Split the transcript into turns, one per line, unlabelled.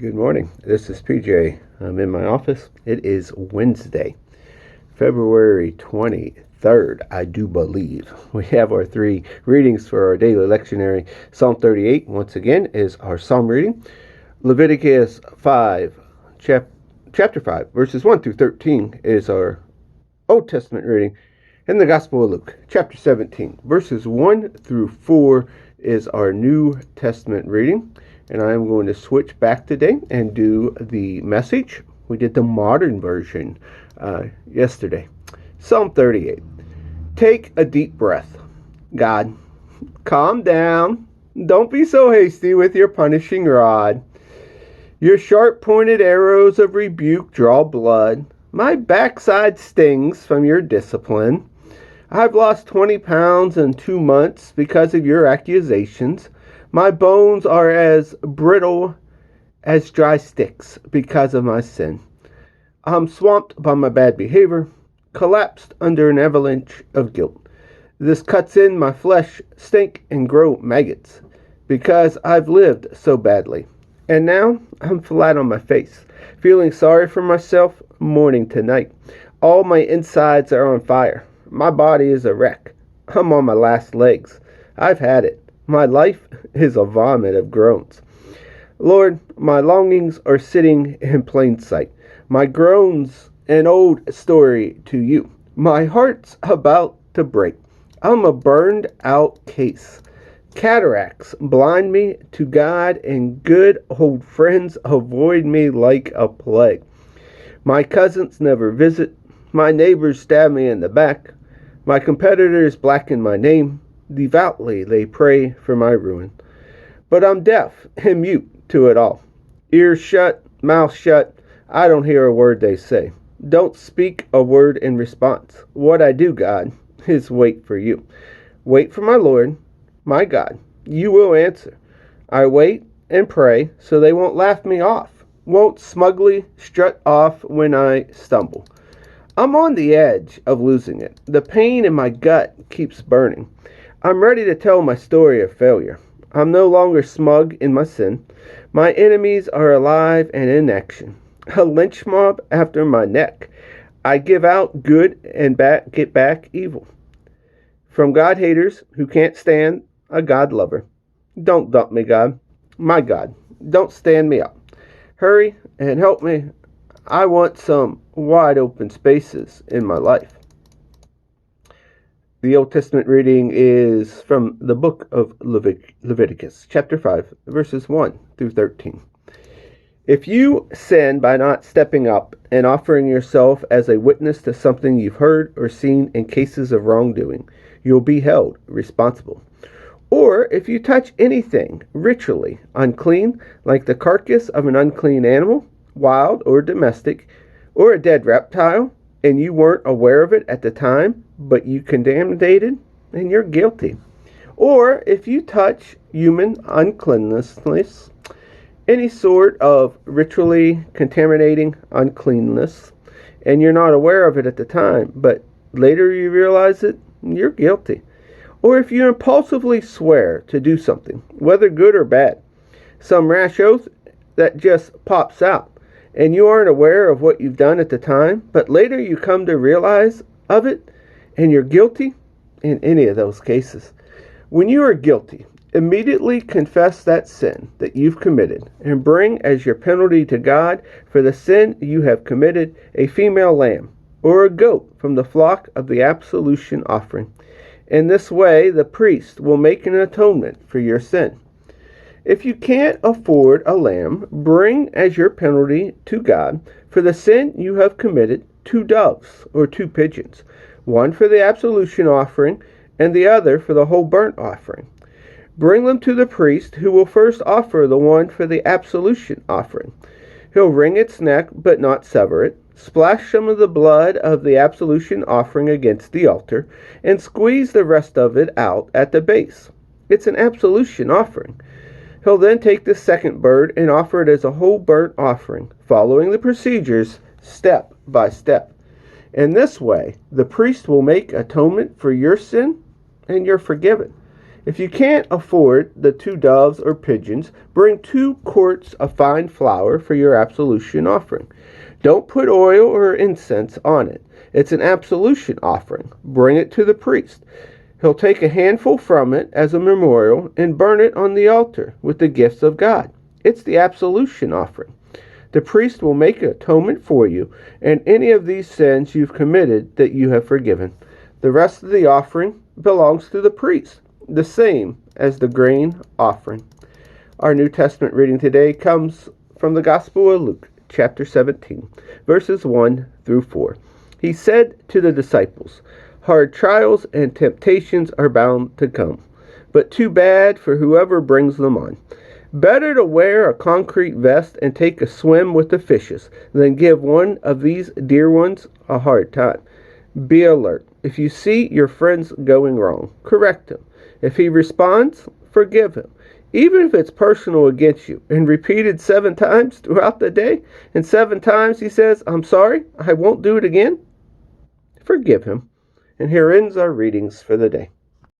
Good morning. This is PJ. I'm in my office. It is Wednesday, February 23rd, I do believe. We have our three readings for our daily lectionary. Psalm 38, once again, is our psalm reading. Leviticus 5, chapter 5, verses 1 through 13 is our Old Testament reading. And the Gospel of Luke, chapter 17, verses 1 through 4 is our New Testament reading. And I am going to switch back today and do the Message. We did the modern version yesterday. Psalm 38. Take a deep breath. God, calm down. Don't be so hasty with your punishing rod. Your sharp-pointed arrows of rebuke draw blood. My backside stings from your discipline. I've lost 20 pounds in 2 months because of your accusations. My bones are as brittle as dry sticks because of my sin. I'm swamped by my bad behavior, collapsed under an avalanche of guilt. This cuts in my flesh, stink and grow maggots, because I've lived so badly. And now I'm flat on my face, feeling sorry for myself morning to night. All my insides are on fire. My body is a wreck. I'm on my last legs. I've had it. My life is a vomit of groans. Lord, my longings are sitting in plain sight. My groans an old story to you. My heart's about to break. I'm a burned out case. Cataracts blind me to God, and good old friends avoid me like a plague. My cousins never visit. My neighbors stab me in the back. My competitors blacken my name. Devoutly they pray for my ruin. But I'm deaf and mute to it all. Ears shut, mouth shut. I don't hear a word they say. Don't speak a word in response. What I do, God, is wait for you. Wait for my Lord, my God. You will answer. I wait and pray so they won't laugh me off, won't smugly strut off when I stumble. I'm on the edge of losing it. The pain in my gut keeps burning. I'm ready to tell my story of failure. I'm no longer smug in my sin. My enemies are alive and in action. A lynch mob after my neck. I give out good and get back evil. From God haters who can't stand a God lover. Don't dump me, God. My God, don't stand me up. Hurry and help me. I want some wide open spaces in my life. The Old Testament reading is from the book of Leviticus, chapter 5, verses 1 through 13. If you sin by not stepping up and offering yourself as a witness to something you've heard or seen in cases of wrongdoing, you'll be held responsible. Or if you touch anything ritually unclean, like the carcass of an unclean animal, wild or domestic, or a dead reptile, and you weren't aware of it at the time, but you contaminated, and you're guilty. Or if you touch human uncleanness, any sort of ritually contaminating uncleanness, and you're not aware of it at the time, but later you realize it, you're guilty. Or if you impulsively swear to do something, whether good or bad, some rash oath that just pops out, and you aren't aware of what you've done at the time, but later you come to realize of it, and you're guilty in any of those cases. When you are guilty, immediately confess that sin that you've committed, and bring as your penalty to God for the sin you have committed a female lamb or a goat from the flock of the absolution offering. In this way, the priest will make an atonement for your sin. If you can't afford a lamb, bring as your penalty to God for the sin you have committed 2 doves or 2 pigeons, one for the absolution offering and the other for the whole burnt offering. Bring them to the priest, who will first offer the one for the absolution offering. He'll wring its neck but not sever it, splash some of the blood of the absolution offering against the altar, and squeeze the rest of it out at the base. It's an absolution offering. He'll then take the second bird and offer it as a whole burnt offering, following the procedures step by step. In this way, the priest will make atonement for your sin, and you're forgiven. If you can't afford the 2 doves or pigeons, bring 2 quarts of fine flour for your absolution offering. Don't put oil or incense on it. It's an absolution offering. Bring it to the priest. He'll take a handful from it as a memorial and burn it on the altar with the gifts of God. It's the absolution offering. The priest will make atonement for you and any of these sins you've committed that you have forgiven. The rest of the offering belongs to the priest, the same as the grain offering. Our New Testament reading today comes from the Gospel of Luke, chapter 17, verses 1 through 4. He said to the disciples, "Hard trials and temptations are bound to come, but too bad for whoever brings them on. Better to wear a concrete vest and take a swim with the fishes than give one of these dear ones a hard time. Be alert. If you see your friend's going wrong, correct him. If he responds, forgive him, even if it's personal against you, and repeated 7 times throughout the day, and 7 times he says, 'I'm sorry, I won't do it again,' forgive him." And here ends our readings for the day.